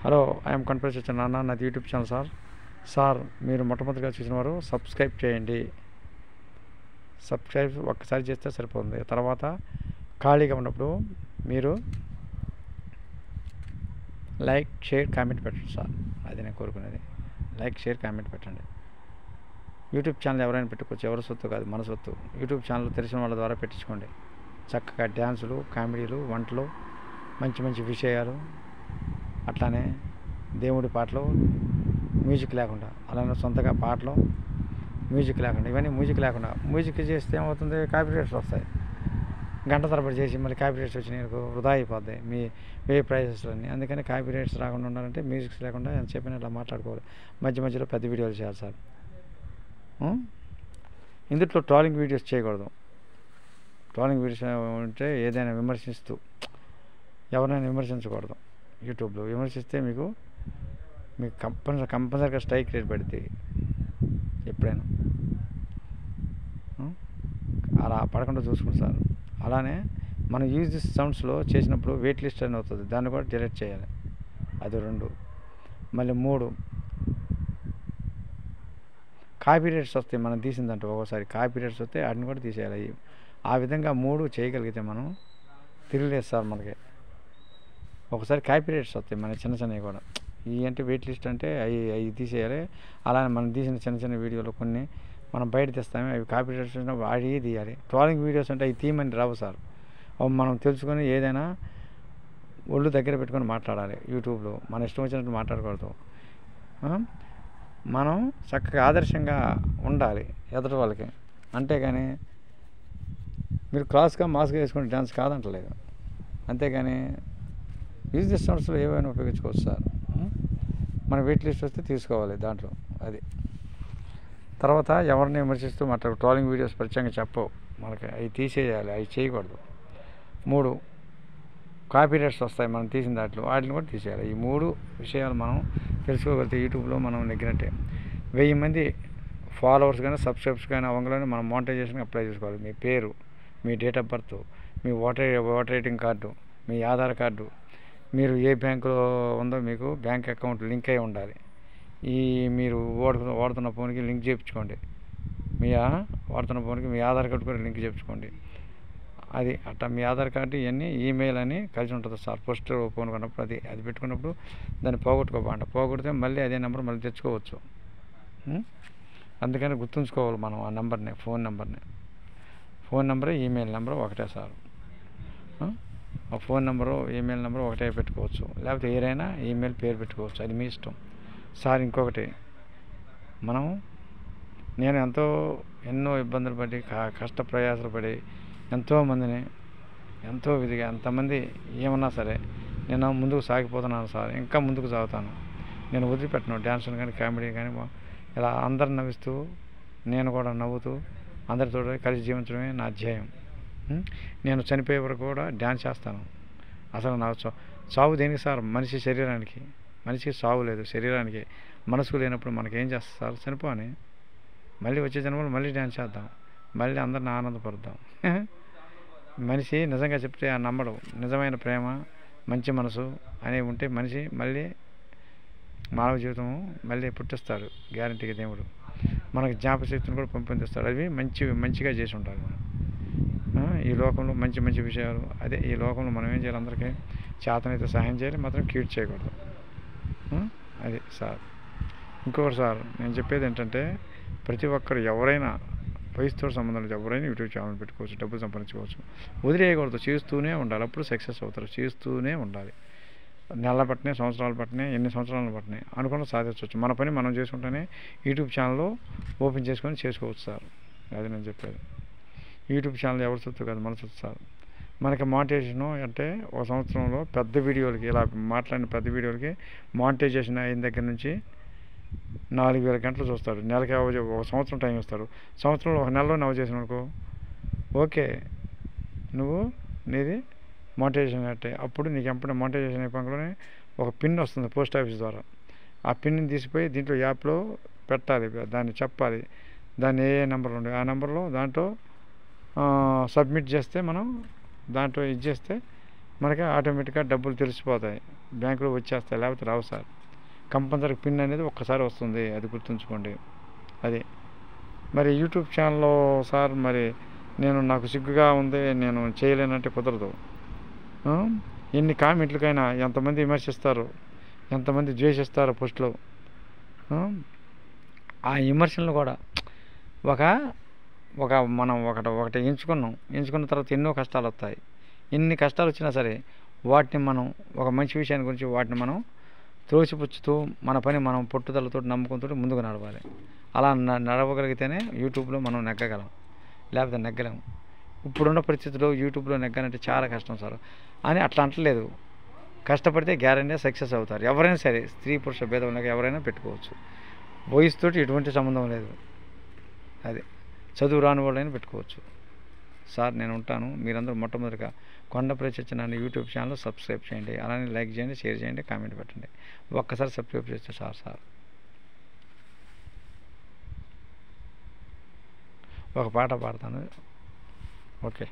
Hello, I'm confuse వచ్చాను నాన్న, నాది యూట్యూబ్ ఛానల్ సార్ మీరు మొట్టమొదటిగా చూసిన వారు సబ్స్క్రైబ్ చేయండి. సబ్స్క్రైబ్ ఒక్కసారి చేస్తే సరిపోతుంది. తర్వాత ఖాళీగా ఉన్నప్పుడు మీరు లైక్, షేర్, కామెంట్ పెట్టండి సార్. అది నేను కోరుకునేది. లైక్, షేర్, కామెంట్ పెట్టండి. యూట్యూబ్ ఛానల్ ఎవరైనా పెట్టుకోవచ్చు, ఎవరి సొత్తు కాదు, మన సొత్తు. యూట్యూబ్ ఛానల్ తెలిసిన వాళ్ళ ద్వారా పెట్టించుకోండి. చక్కగా డ్యాన్సులు, కామెడీలు, వంటలు, మంచి మంచి విషయాలు, అట్లానే దేవుడి పాటలు మ్యూజిక్ లేకుండా, అలానే సొంతగా పాటలు మ్యూజిక్ లేకుండా, ఇవన్నీ మ్యూజిక్ లేకుండా. మ్యూజిక్ చేస్తే ఏమవుతుంది, కాపీరైట్స్ వస్తాయి. గంట తరబడి చేసి మళ్ళీ కాపీరైట్స్ వచ్చినాయి వృధా అయిపోద్ది మీ ప్రైజెస్లన్నీ. అందుకని కాపీరైట్స్ రాకుండా ఉండాలంటే మ్యూజిక్స్ లేకుండా ఎంత చెప్పినా ఇట్లా మాట్లాడుకోవాలి. మధ్య మధ్యలో పెద్ద వీడియోలు చేయాలి సార్. ఇందులో ట్రోలింగ్ వీడియోస్ చేయకూడదు. ట్రోలింగ్ వీడియోస్ ఉంటే ఏదైనా విమర్శిస్తూ ఎవరైనా విమర్శించకూడదు. యూట్యూబ్లో విమర్శిస్తే మీకు కంపల్సరీగా స్ట్రైక్ రేట్ పడుతుంది ఎప్పుడైనా. అలా పడకుండా చూసుకోండి సార్. అలానే మనం యూజ్ దిస్ సౌండ్స్లో చేసినప్పుడు వెయిట్ లిస్ట్ అని అవుతుంది, దాన్ని కూడా డిలీట్ చేయాలి. అది 2. మళ్ళీ 3, కాపీరైట్స్ వస్తాయి మనం తీసిందంటే. ఒక్కోసారి కాపీరైట్స్ వస్తే వాటిని కూడా తీసేయాలి. ఆ విధంగా 3 చేయగలిగితే మనం తిరగలేదు సార్. మనకి ఒకసారి కాపీరైట్స్ వస్తాయి మన చిన్న చిన్నవి కూడా. ఇవి అంటే వెయిట్ లిస్ట్ అంటే అవి తీసేయాలి. అలానే మనం తీసిన చిన్న చిన్న వీడియోలు కొన్ని మనం బయట తీస్తామే, అవి కాపీరైట్స్ అవి తీయాలి. ట్రోలింగ్ వీడియోస్ అంటే అవి తీయమని రావు సార్. అవి మనం తెలుసుకొని ఏదైనా ఒళ్ళు దగ్గర పెట్టుకొని మాట్లాడాలి. యూట్యూబ్లో మన ఇష్టం వచ్చినట్టు మాట్లాడకూడదు. మనం చక్కగా ఆదర్శంగా ఉండాలి ఎదుటి వాళ్ళకి. అంతేగాని మీరు క్రాస్గా మాస్గా వేసుకొని డ్యాన్స్ కాదంటలేదు. అంతేగాని యూజ్ దిస్ సౌండ్స్లో ఏవైనా ఉపయోగించుకోవచ్చు సార్. మన వెయిట్ లిస్ట్ వస్తే తీసుకోవాలి దాంట్లో. అది తర్వాత ఎవరిని విమర్శిస్తూ మాట్లాడు ట్రోలింగ్ వీడియోస్ ప్రత్యేకంగా చెప్పవు మనకి, అవి తీసేయాలి, అవి చేయకూడదు. 3, కాపీరైట్స్ వస్తాయి మనం తీసిన దాంట్లో, వాటిని కూడా తీసేయాలి. ఈ 3 విషయాలు మనం తెలుసుకోగలిగితే యూట్యూబ్లో మనం నెగ్గినట్టే. 1000 మంది ఫాలోవర్స్ కానీ సబ్స్క్రైబర్స్ కానీ అవ్వగానే మనం మోనిటైజేషన్కి అప్లై చేసుకోవాలి. మీ పేరు, మీ డేట్ ఆఫ్ బర్త్, మీ ఓటర్ ఐడెంటిటీ కార్డు, మీ ఆధార్ కార్డు, మీరు ఏ బ్యాంకులో ఉందో మీకు బ్యాంక్ అకౌంట్ లింక్ అయి ఉండాలి. మీరు వాడుతున్న ఫోన్కి లింక్ చేయించుకోండి. వాడుతున్న ఫోన్కి మీ ఆధార్ కార్డు కూడా లింక్ చేయించుకోండి. అది అట్లా మీ ఆధార్ కార్డు ఇవన్నీ ఈమెయిల్ అని కలిసి ఉంటుంది సార్. ఫస్ట్ ఫోన్ కొన్నప్పుడు అది పెట్టుకున్నప్పుడు దాన్ని పోగొడితే మళ్ళీ అదే నెంబర్ మళ్ళీ తెచ్చుకోవచ్చు. అందుకని గుర్తుంచుకోవాలి మనం ఆ నెంబర్ని, ఫోన్ నెంబర్ ఈమెయిల్ నెంబర్ ఒకటే సార్. ఆ ఫోన్ నెంబరు ఈమెయిల్ నెంబర్ ఒకటే పెట్టుకోవచ్చు, లేకపోతే ఏదైనా ఈమెయిల్ పేరు పెట్టుకోవచ్చు, అది మీ ఇష్టం సార్. ఇంకొకటి, నేను ఎన్నో ఇబ్బందులు పడి కష్ట ప్రయాసాలు పడి ఎంతోమందిని ఎంతో విధిగా ఎంతమంది ఏమన్నా సరే నేను ముందుకు సాగిపోతున్నాను సార్. ఇంకా ముందుకు సాగుతాను. నేను వదిలిపెట్టను. డ్యాన్సులు కానీ కామెడీ కానీ ఇలా అందరు నవ్విస్తూ నేను కూడా నవ్వుతూ అందరితో కలిసి జీవించడమే నా ధ్యేయం. నేను చనిపోయే వరకు కూడా డ్యాన్స్ చేస్తాను. అసలు నా సావు దేనికి సార్? మనిషికి సావు లేదు, శరీరానికి. మనసుకు లేనప్పుడు మనకేం చేస్తాం సార్? చనిపోని మళ్ళీ వచ్చే జన్మలో మళ్ళీ డ్యాన్స్ చేద్దాం, మళ్ళీ అందరిని ఆనందపరుద్దాం. మనిషి నిజంగా చెప్తే ఆ నమ్మడు. నిజమైన ప్రేమ, మంచి మనసు అనేవి ఉంటే మనిషి మళ్ళీ మానవ జీవితం మళ్ళీ పుట్టిస్తాడు గ్యారంటీగా దేవుడు. మనకు జ్ఞాపకశక్తిని కూడా పెంపొందిస్తాడు. అవి మంచిగా చేసి ఉంటారు. ఈ లోకంలో మంచి మంచి విషయాలు, అదే ఈ లోకంలో మనం ఏం చేయాలి? అందరికీ చేతనైతే సహాయం చేయాలి, మాత్రం కీడు చేయకూడదు. అది సార్. ఇంకొకటి సార్, నేను చెప్పేది ఏంటంటే ప్రతి ఒక్కరు ఎవరైనా వయసుతో సంబంధం లేదు, ఎవరైనా యూట్యూబ్ ఛానల్ పెట్టుకోవచ్చు, డబ్బులు సంపాదించుకోవచ్చు. వదిలేయకూడదు, చేస్తూనే ఉండాలి. అప్పుడు సక్సెస్ అవుతారు. చేస్తూనే ఉండాలి. నెలలు పట్టినాయి, సంవత్సరాలు పట్టినాయి, ఎన్ని సంవత్సరాలు పట్టినాయి అనుకున్న సాధించవచ్చు. మన పని మనం చేసుకుంటేనే యూట్యూబ్ ఛానల్ ఓపెన్ చేసుకొని చేసుకోవచ్చు సార్. అది నేను చెప్పేది. యూట్యూబ్ ఛానల్ ఎవరి సొత్తు కాదు, మన సొత్తు సార్. మనకి మానిటైజేషన్ అంటే ఒక సంవత్సరంలో పెద్ద వీడియోలకి, ఇలా మాట్లాడిన పెద్ద వీడియోలకి మానిటైజేషన్ అయిన దగ్గర నుంచి 4000 గంటలు చూస్తాడు. నెలకి ఒక సంవత్సరం టైం ఇస్తాడు. సంవత్సరంలో ఒక నెలలో నవ్వు చేసిన అనుకో, ఓకే నువ్వు నీది మానిటైజేషన్ అంటే. అప్పుడు నీకు ఎప్పుడు మానిటైజేషన్ అయిపోగానే ఒక పిన్ వస్తుంది పోస్ట్ ఆఫీస్ ద్వారా. ఆ పిన్ని తీసిపోయి దీంట్లో యాప్లో పెట్టాలి, దాన్ని చెప్పాలి, దాన్ని ఏ నెంబర్లు ఉండే ఆ నెంబర్లో దాంట్లో సబ్మిట్ చేస్తే మనం దాంట్లో ఇది చేస్తే మనకి ఆటోమేటిక్గా డబ్బులు తెలిసిపోతాయి, బ్యాంకులో వచ్చేస్తాయి, లేకపోతే రావు సార్. కంపల్సరీ పిన్ అనేది ఒక్కసారి వస్తుంది, అది గుర్తుంచుకోండి. అది మరి యూట్యూబ్ ఛానల్లో సార్ మరి నాకు సిగ్గుగా ఉంది, నేను చేయలేనంటే కుదరదు. ఆ? ఎన్ని కామెంట్లకైనా ఎంతమంది విమర్శిస్తారు, ఎంతమంది ద్వేషిస్తారు పోస్టులో. ఆ విమర్శలను కూడా ఒక ఒక మనం ఒకటి ఎంచుకున్న తర్వాత ఎన్నో కష్టాలు వస్తాయి. ఎన్ని కష్టాలు వచ్చినా సరే వాటిని మనం ఒక మంచి విషయాన్ని గురించి వాటిని మనం త్రోసిపుచ్చుతూ మన పని మనం పట్టుదలతో నమ్మకంతో ముందుకు నడవాలి. అలా నడవగలిగితేనే యూట్యూబ్లో మనం నెగ్గగలం, లేకపోతే నెగ్గలేము. ఇప్పుడున్న పరిస్థితుల్లో యూట్యూబ్లో నెగ్గాలంటే చాలా కష్టం సార్ అని అట్లా అంటలేదు. కష్టపడితే గ్యారెంటీ సక్సెస్ అవుతారు. ఎవరైనా సరే, స్త్రీ పురుష భేదం లేక ఎవరైనా పెట్టుకోవచ్చు. వయసుతోటి ఎటువంటి సంబంధం లేదు. అది చదువు రాని వాళ్ళైనా పెట్టుకోవచ్చు. సార్ నేను ఉంటాను. మీరందరూ మొట్టమొదటిగా Kondapalli Satyanarayana YouTube channel subscribe చేయండి, అలానే లైక్ చేయండి, షేర్ చేయండి, కామెంట్ పెట్టండి. ఒక్కసారి సబ్స్క్రైబ్ చేస్తే సార్ ఒక పాట పాడతాను. ఓకే.